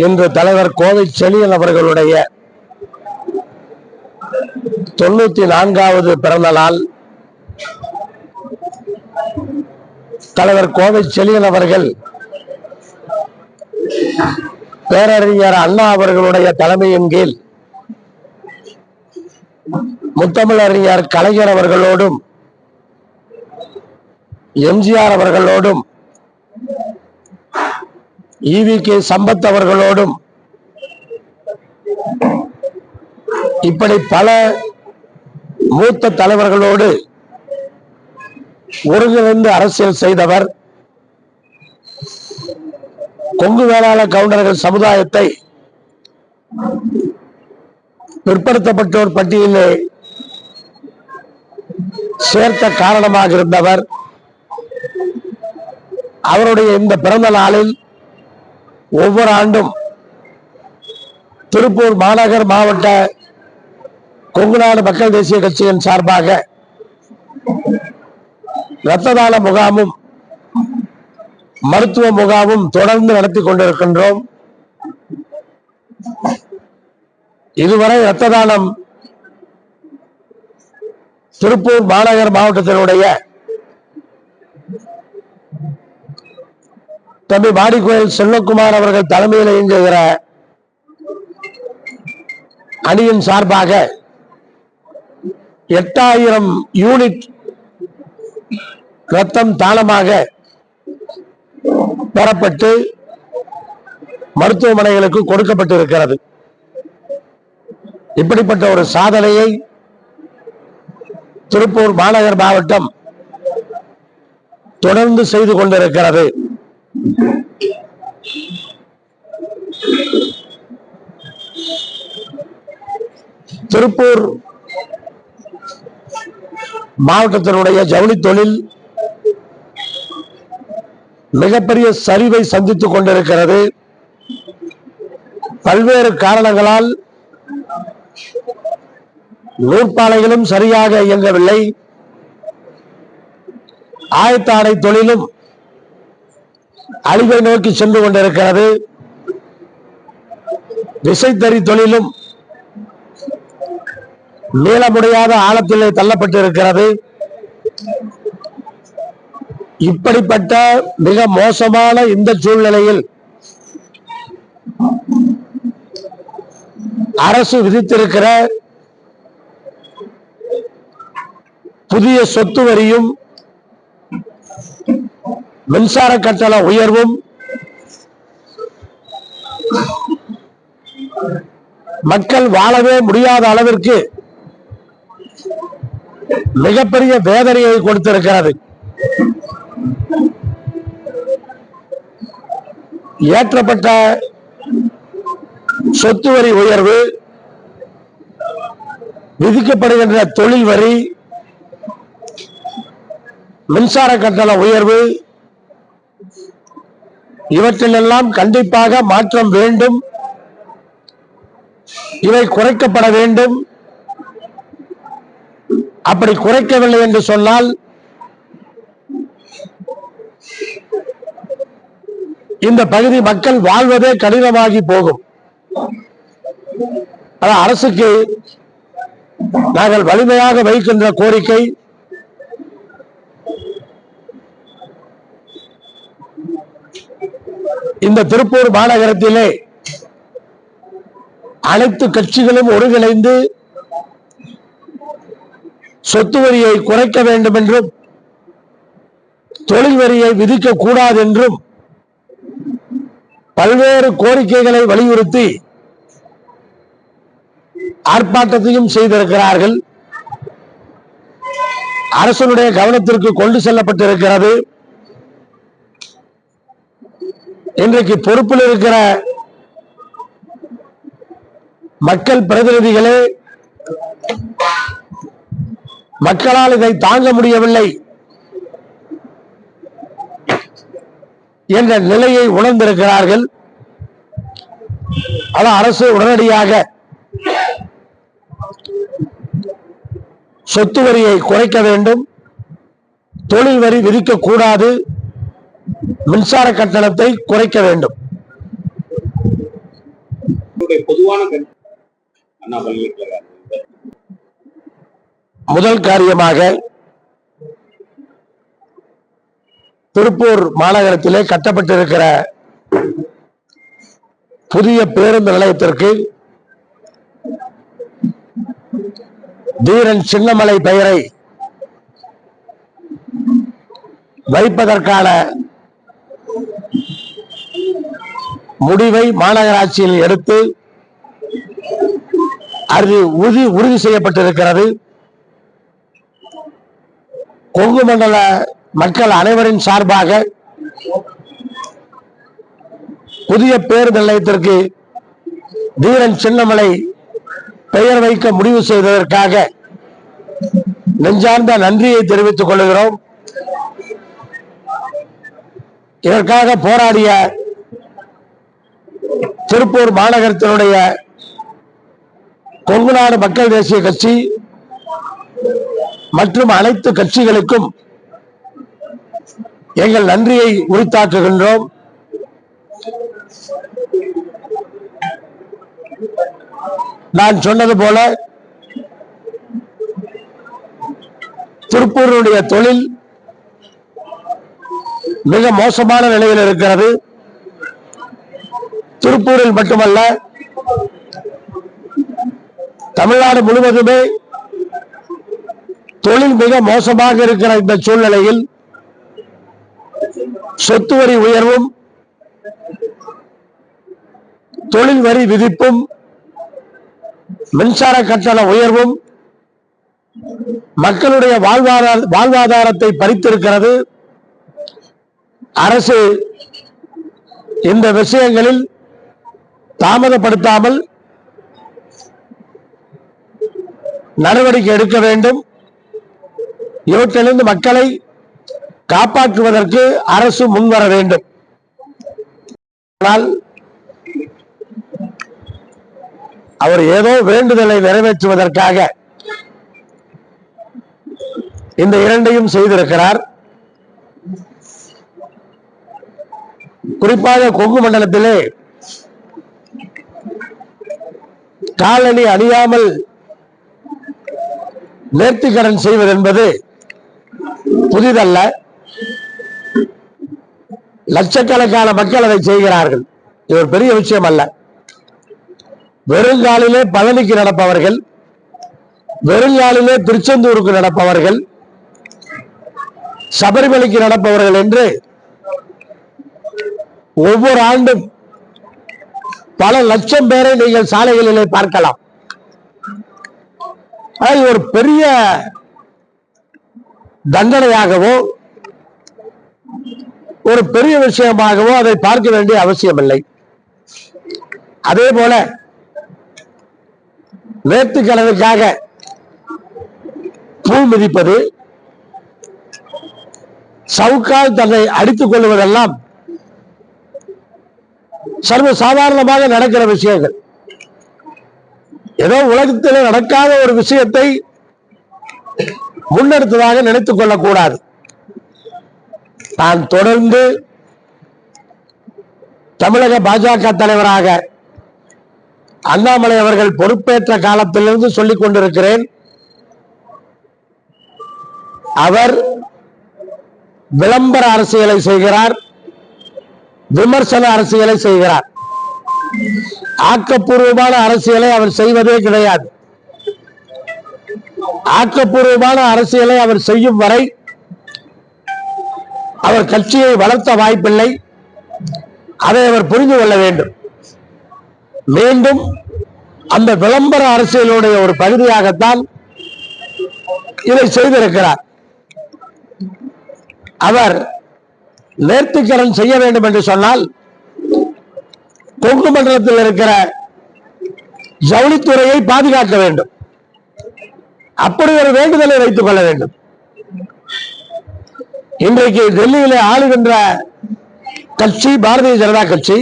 இன்று தலைவர் கோவை செழியன் அவர்களுடைய 94வது பிறந்த நாள். தலைவர் கோவை செழியன் அவர்கள் பேரறிஞர் அண்ணா அவர்களுடைய தலைமையின் கீழ் முத்தமிழறிஞர் கலைஞர் அவர்களோடும் எம்ஜிஆர் அவர்களோடும் ஈவி.கே. சம்பத் அவர்களோடும் இப்படி பல மூத்த தலைவர்களோடு ஒருங்கிணைந்து அரசியல் செய்தவர். கொங்கு வேளாள கவுண்டர்கள் சமுதாயத்தை பிற்படுத்தப்பட்டோர் பட்டியலிலே சேர்த்த காரணமாக இருந்தவர். அவருடைய இந்த பிறந்த நாளில் ஒவ்வொரு ஆண்டும் திருப்பூர் மாநகர் மாவட்ட கொங்குநாடு மக்கள் தேசிய கட்சியின் சார்பாக இரத்த தான முகாமும் மருத்துவ முகாமும் தொடர்ந்து நடத்தி கொண்டிருக்கின்றோம். இதுவரை இரத்த தானம் திருப்பூர் மாநகர் மாவட்டத்தினுடைய தம்பி மாடிக்கோயில் செல்வகுமார் அவர்கள் தலைமையில் இயங்குகிற அணியின் சார்பாக 8000 யூனிட் ரத்தம் தானமாக பெறப்பட்டு மருத்துவமனைகளுக்கு கொடுக்கப்பட்டிருக்கிறது. இப்படிப்பட்ட ஒரு சாதனையை திருப்பூர் மாநகர் மாவட்டம் தொடர்ந்து செய்து கொண்டிருக்கிறது. திருப்பூர் மாவட்டத்தினுடைய ஜவுளி தொழில் மிகப்பெரிய சரிவை சந்தித்துக் கொண்டிருக்கிறது. பல்வேறு காரணங்களால் நூற்பாலைகளும் சரியாக இயங்கவில்லை. ஆயத்த ஆடை தொழிலும் அழிவை நோக்கி சென்று கொண்டிருக்கிறது. விசைத்தறி தொழிலும் மீள முடியாத ஆழத்திலே தள்ளப்பட்டிருக்கிறது. இப்படிப்பட்ட மிக மோசமான இந்த சூழ்நிலையில் அரசு விதித்திருக்கிற புதிய சொத்து வரியும் மின்சார கட்டண உயர்வும் மக்கள் வாழவே முடியாத அளவிற்கு மிகப்பெரிய வேதனையை கொடுத்திருக்கிறது. ஏற்றப்பட்ட சொத்து வரி உயர்வு, விதிக்கப்படுகின்ற தொழில் வரி, மின்சார கட்டண உயர்வு, இவற்றிலெல்லாம் கண்டிப்பாக மாற்றம் வேண்டும். இவை குறைக்கப்பட வேண்டும். அப்படி குறைக்கவில்லை என்று சொன்னால் இந்த பகுதி மக்கள் வாழ்வதே கடினமாகி போகும். அரசுக்கு நாங்கள் வலிமையாக வைக்கின்ற கோரிக்கை, இந்த திருப்பூர் மாநகரத்திலே அனைத்து கட்சிகளும் ஒருங்கிணைந்து சொத்து வரியை குறைக்க வேண்டும் என்றும் தொழில் வரியை விதிக்க கூடாது என்றும் பல்வேறு கோரிக்கைகளை வலியுறுத்தி ஆர்ப்பாட்டத்தையும் செய்திருக்கிறார்கள். அரசனுடைய கவனத்திற்கு கொண்டு செல்லப்பட்டிருக்கிறது. இன்றைக்கு பொறுப்பில் இருக்கிற மக்கள் பிரதிநிதிகளே மக்களால் இதை தாங்க முடியவில்லை என்ற நிலையை உணர்ந்திருக்கிறார்கள். ஆனால் அரசு உடனடியாக சொத்து வரியை குறைக்க வேண்டும். தொழில் வரி விதிக்க கூடாது, மின்சார கட்டணத்தை குறைக்க வேண்டும். முதல் காரியமாக திருப்பூர் மாநகரத்திலே கட்டப்பட்டிருக்கிற புதிய பேருந்து நிலையத்திற்கு தீரன் சின்னமலை பெயரை வைப்பதற்கான முடிவை மாநகராட்சியில் எடுத்து அது உறுதி செய்யப்பட்டிருக்கிறது. கொங்கு மண்டல மக்கள் அனைவரின் சார்பாக புதிய பேருந்து நிலையத்திற்கு தீரன் சின்னமலை பெயர் வைக்க முடிவு செய்ததற்காக நெஞ்சார்ந்த நன்றியை தெரிவித்துக் கொள்கிறோம். இதற்காக போராடிய திருப்பூர் மாநகரத்தினுடைய கொங்குநாடு மக்கள் தேசிய கட்சி மற்றும் அனைத்து கட்சிகளுக்கும் எங்கள் நன்றியை உரித்தாக்குகின்றோம். நான் சொன்னது போல திருப்பூருடைய தொழில் மிக மோசமான நிலையில் இருக்கிறது. திருப்பூரில் மட்டுமல்ல, தமிழ்நாடு முழுவதுமே தொழில் மிக மோசமாக இருக்கிற இந்த சூழ்நிலையில் சொத்து வரி உயர்வும் தொழில் வரி விதிப்பும் மின்சார கட்டண உயர்வும் மக்களுடைய வாழ்வாதாரத்தை பறித்திருக்கிறது. அரசு இந்த விஷயங்களில் தாமதப்படுத்தாமல் நடவடிக்கை எடுக்க வேண்டும். இவற்றிலிருந்து மக்களை காப்பாற்றுவதற்கு அரசு முன்வர வேண்டும். ஆனால் அவர் ஏதோ வேண்டுதலை நிறைவேற்றுவதற்காக இந்த இரண்டையும் செய்திருக்கிறார். குறிப்பாக கொங்கு மண்டலத்திலே காலணி அணியாமல் நேர்த்திக்கடன் செய்வது என்பது புதிதல்ல. லட்சக்கணக்கான மக்கள் அதை செய்கிறார்கள். இது ஒரு பெரிய விஷயம் அல்ல. வெறுங்காலிலே பழனிக்கு நடப்பவர்கள், வெறுங்காலிலே திருச்செந்தூருக்கு நடப்பவர்கள், சபரிமலைக்கு நடப்பவர்கள் என்று ஒவ்வொரு ஆண்டும் பல லட்சம் பேரை நீங்கள் சாலைகளிலே பார்க்கலாம். அது ஒரு பெரிய தண்டனையாகவோ ஒரு பெரிய விஷயமாகவோ அதை பார்க்க வேண்டிய அவசியம் இல்லை. அதே போல நேர்த்திக்கடனுக்காக பூ மிதிப்பது, சவுக்கால் தன்னை அடித்துக் கொள்வதெல்லாம் சர்வ சாதாரணமாக நடக்கிற விஷயங்கள். ஏதோ உலகத்தில் நடக்காத ஒரு விஷயத்தை முன்னெடுத்ததாக நினைத்துக் கொள்ளக்கூடாது. நான் தொடர்ந்து தமிழக பாஜக தலைவராக அண்ணாமலை அவர்கள் பொறுப்பேற்ற காலத்திலிருந்து சொல்லிக் கொண்டிருக்கிறேன். அவர் விளம்பர அரசியலை செய்கிறார், விமர்சன அரசியலை செய்கிறார். ஆக்கப்பூர்வமான அரசியலை அவர் செய்வதே கிடையாது. ஆக்கப்பூர்வமான அரசியலை அவர் செய்யும் வரை அவர் கட்சியை வளர்த்த வாய்ப்பில்லை. அதை அவர் புரிந்து கொள்ள வேண்டும். மீண்டும் அந்த விளம்பர அரசியலுடைய ஒரு பகுதியாகத்தான் இதை செய்திருக்கிறார். அவர் நேர்த்திக்கடன் செய்ய வேண்டும் என்று சொன்னால் கொங்கு மண்டலத்தில் இருக்கிற ஜவுளித்துறையை பாதுகாக்க வேண்டும். அப்படி ஒரு வேண்டுதலை வைத்துக் கொள்ள வேண்டும். இன்றைக்கு டெல்லியிலே ஆளுகின்ற கட்சி பாரதிய ஜனதா கட்சி,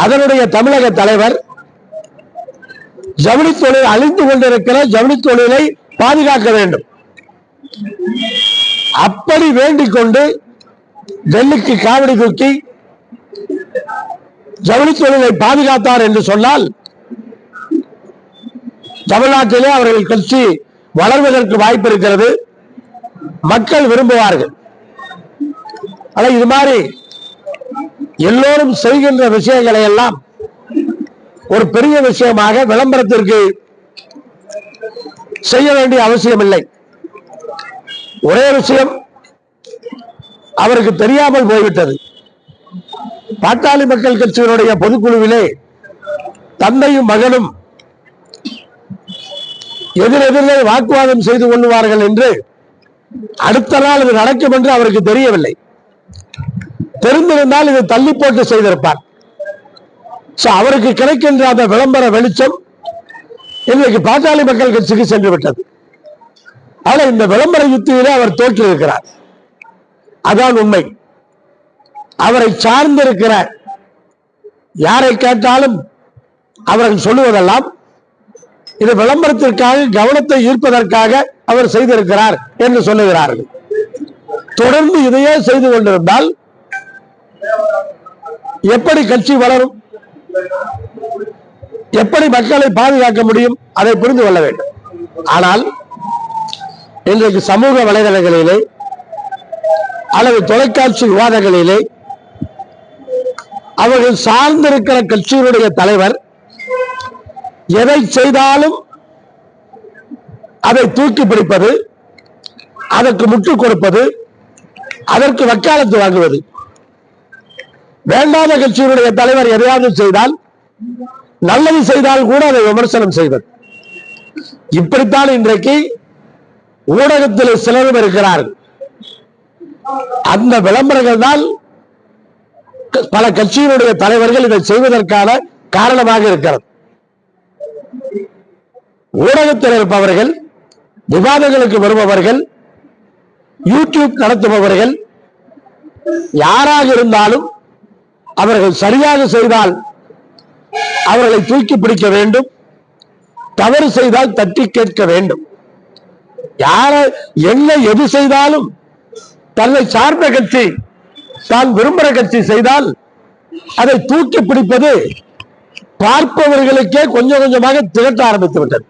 அதனுடைய தமிழக தலைவர் ஜவுளி தொழில் அழிந்து கொண்டிருக்கிற ஜவுளி தொழிலை பாதுகாக்க வேண்டும். இப்படி வேண்டிக் கொண்டு டெல்லிக்கு காவடி தூக்கி ஜவுளி தொழிலை பாதுகாத்தார் என்று சொன்னால் தமிழ்நாட்டிலே அவர்கள் கட்சி வளர்வதற்கு வாய்ப்பு இருக்கிறது, மக்கள் விரும்புவார்கள். ஆனால் இது மாதிரி எல்லோரும் செய்கின்ற விஷயங்களை எல்லாம் ஒரு பெரிய விஷயமாக விளம்பரத்திற்கு செய்ய வேண்டிய அவசியம் இல்லை. ஒரே விஷயம் அவருக்கு தெரியாமல் போய்விட்டது. பாட்டாளி மக்கள் கட்சியினுடைய பொதுக்குழுவிலே தந்தையும் மகனும் எதிரெதிரே வாக்குவாதம் செய்து கொள்வார்கள் என்று அடுத்த நாள் இது நடக்கும் என்று அவருக்கு தெரியவில்லை. தெரிந்திருந்தால் இது தள்ளி போட்டு செய்திருப்பார். அவருக்கு கிடைக்கின்ற அந்த விளம்பர வெளிச்சம் இன்றைக்கு பாட்டாளி மக்கள் கட்சிக்கு சென்று விட்டது. ஆனால் இந்த விளம்பர யுத்தியிலே அவர் தோற்றிருக்கிறார். அதான் உண்மை. அவரை சார்ந்திருக்கிற யாரை கேட்டாலும் அவர்கள் சொல்லுவதெல்லாம் இது விளம்பரத்திற்காக கவனத்தை ஈர்ப்பதற்காக அவர் செய்திருக்கிறார் என்று சொல்லுகிறார்கள். தொடர்ந்து இதையே செய்து கொண்டிருந்தால் எப்படி கட்சி வளரும், எப்படி மக்களை பாதுகாக்க முடியும், அதை புரிந்து கொள்ள வேண்டும். ஆனால் இன்றைக்கு சமூக வலைதளங்களிலே அல்லது தொலைக்காட்சி விவாதங்களிலே அவர்கள் சார்ந்திருக்கிற கட்சியினுடைய தலைவர் எதை செய்தாலும் அதை தூக்கி பிடிப்பது, அதற்கு முட்டுக் கொடுப்பது, அதற்கு வக்காலத்து வாங்குவது. வேண்டாத கட்சியினுடைய தலைவர் எதையாவது செய்தால், நல்லது செய்தால் கூட அதை விமர்சனம் செய்வது. இப்படித்தான் இன்றைக்கு ஊடகத்தில் சிலரும் இருக்கிறார்கள். அந்த விளம்பரங்கள் தான் பல கட்சியினுடைய தலைவர்கள் இதை செய்வதற்கான காரணமாக இருக்கிறது. ஊடகத்தில் இருப்பவர்கள், விவாதங்களுக்கு வருபவர்கள், யூடியூப் நடத்துபவர்கள் யாராக இருந்தாலும் அவர்கள் சரியாக செய்தால் அவர்களை தூக்கி பிடிக்க வேண்டும், தவறு செய்தால் தட்டி கேட்க வேண்டும். யார என்ன எது செய்தாலும் தன்னை சார்ந்த கட்சி, தான் விரும்புகிற கட்சி செய்தால் அதை தூக்கி பிடிப்பது பார்ப்பவர்களுக்கே கொஞ்சம் கொஞ்சமாக திகட்ட ஆரம்பித்து விட்டது.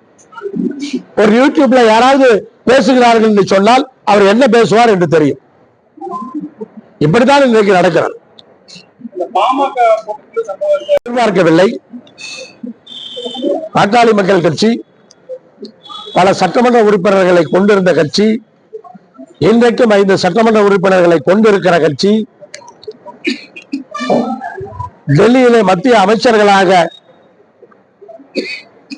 ஒரு யூடியூப்ல யாராவது பேசுகிறார்கள் என்று சொன்னால் அவர் என்ன பேசுவார் என்று தெரியும். இப்படித்தான் இன்றைக்கு நடக்கிறார். எதிர்பார்க்கவில்லை. பாட்டாளி மக்கள் கட்சி பல சட்டமன்ற உறுப்பினர்களை கொண்டிருந்த கட்சி, இன்றைக்கும் 5 சட்டமன்ற உறுப்பினர்களை கொண்டிருக்கிற கட்சி, டெல்லியிலே மத்திய அமைச்சர்களாக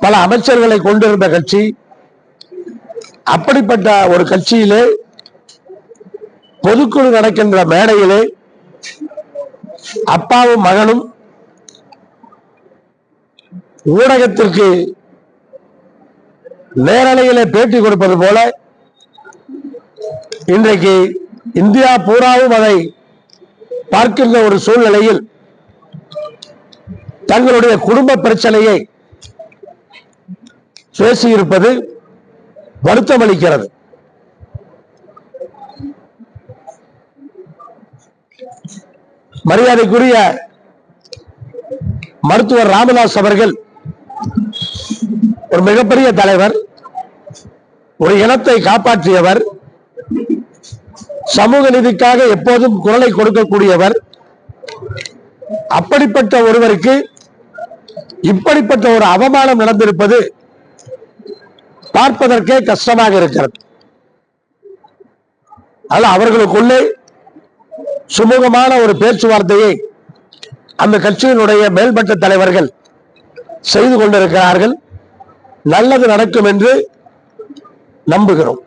பல அமைச்சர்களை கொண்டிருந்த கட்சி. அப்படிப்பட்ட ஒரு கட்சியிலே பொதுக்குழு நடக்கின்ற மேடையிலே அப்பாவும் மகனும் ஊடகத்திற்கு நேரலையிலே பேட்டி கொடுப்பது போல இன்றைக்கு இந்தியா பூராவும் அதை பார்க்கின்ற ஒரு சூழ்நிலையில் தங்களுடைய குடும்ப பிரச்சனையை பேசியிருப்பது வருத்தம் அளிக்கிறது. மரியாதைக்குரிய மருத்துவர் ராமதாஸ் அவர்கள் ஒரு மிகப்பெரிய தலைவர், ஒரு இனத்தை காப்பாற்றியவர், சமூக நீதிக்காக எப்போதும் குரலை கொடுக்கக்கூடியவர். அப்படிப்பட்ட ஒருவருக்கு இப்படிப்பட்ட ஒரு அவமானம் நடந்திருப்பது பார்ப்பதற்கே கஷ்டமாக இருக்கிறது. ஆனால் அவர்களுக்குள்ளே சுமூகமான ஒரு பேச்சுவார்த்தையை அந்த கட்சியினுடைய மேல்மட்ட தலைவர்கள் செய்து கொண்டிருக்கிறார்கள். நல்லது நடக்கும் என்று நம்புகிறோம்.